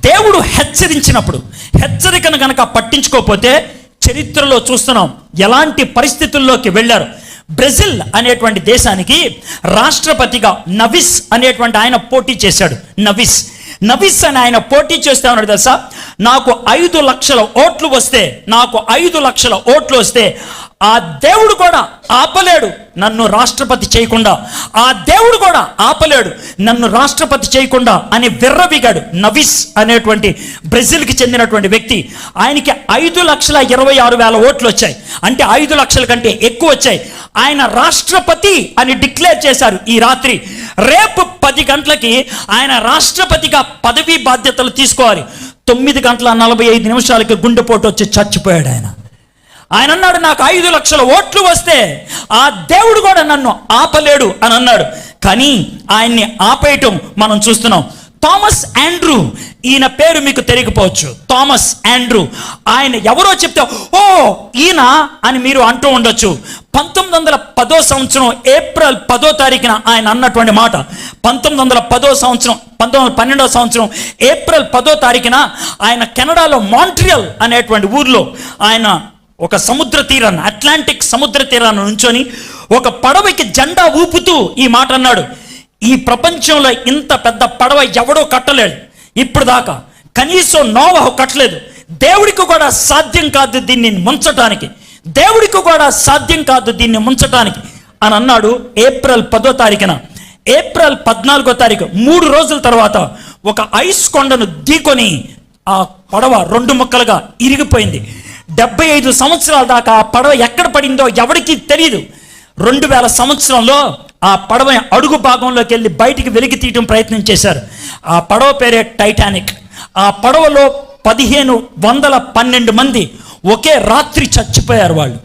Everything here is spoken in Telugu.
దేవుడు హెచ్చరించినప్పుడు హెచ్చరికను కనుక పట్టించుకోకపోతే చరిత్రలో చూస్తున్నాం ఎలాంటి పరిస్థితుల్లోకి వెళ్ళారు. బ్రెజిల్ అనేటువంటి దేశానికి రాష్ట్రపతిగా నవిస్ అనేటువంటి ఆయన పోటీ చేశాడు. నవిస్ అని ఆయన పోటీ చేస్తా ఉన్నాడు తెలుసా. నాకు 5 లక్షల ఓట్లు వస్తే ఆ దేవుడు కూడా ఆపలేడు నన్ను రాష్ట్రపతి చేయకుండా, ఆ దేవుడు కూడా ఆపలేడు నన్ను రాష్ట్రపతి చేయకుండా అని విర్రవిగాడు. నవిస్ అనేటువంటి బ్రెజిల్కి చెందినటువంటి వ్యక్తి. ఆయనకి 5,26,000 ఓట్లు వచ్చాయి. అంటే 5 లక్షల కంటే ఎక్కువ వచ్చాయి. ఆయన రాష్ట్రపతి అని డిక్లేర్ చేశారు ఈ రాత్రి. రేపు 10 గంటలకి ఆయన రాష్ట్రపతిగా పదవీ బాధ్యతలు తీసుకోవాలి. 9:45 గుండెపోటు వచ్చి చచ్చిపోయాడు ఆయన. ఆయన అన్నాడు, నాకు 5 లక్షల ఓట్లు వస్తే ఆ దేవుడు కూడా నన్ను ఆపలేడు అని అన్నాడు. కానీ ఆయన్ని ఆపేయటం మనం చూస్తున్నాం. థామస్ ఆండ్రూ, ఈయన పేరు మీకు తెలియకపోవచ్చు. థామస్ ఆండ్రూ ఆయన ఎవరో చెప్తే ఓ ఈయన అని మీరు అంటూ ఉండొచ్చు. 1910 సంవత్సరం ఏప్రిల్ 10వ తారీఖున ఆయన అన్నటువంటి మాట. 1912 సంవత్సరం ఏప్రిల్ 10వ తారీఖున ఆయన కెనడాలో మాంట్రియల్ అనేటువంటి ఊర్లో ఆయన ఒక సముద్ర తీరాన్ని, అట్లాంటిక్ సముద్ర తీరాన్ని నుంచొని ఒక పడవకి జెండా ఊపుతూ ఈ మాట అన్నాడు, ఈ ప్రపంచంలో ఇంత పెద్ద పడవ ఎవడో కట్టలేడు ఇప్పుడు దాకా, కనీసం నోవహు కట్టలేదు. దేవుడికి కూడా సాధ్యం కాదు దీన్ని ముంచటానికి, దేవుడికి కూడా సాధ్యం కాదు దీన్ని ముంచటానికి అని అన్నాడు. ఏప్రిల్ 10వ తారీఖున. ఏప్రిల్ 14వ తారీఖు 3 రోజుల తర్వాత ఒక ఐస్ కొండను ఢీకొని ఆ పడవ 2 ముక్కలుగా ఇరిగిపోయింది. 75 సంవత్సరాల దాకా ఆ పడవ ఎక్కడ పడిందో ఎవరికి తెలియదు. 2000 సంవత్సరంలో ఆ పడవ అడుగు భాగంలోకి వెళ్ళి బయటికి వెలికి తీయటం ప్రయత్నం చేశారు. ఆ పడవ పేరే టైటానిక్. ఆ పడవలో 1512 మంది ఒకే రాత్రి చచ్చిపోయారు వాళ్ళు.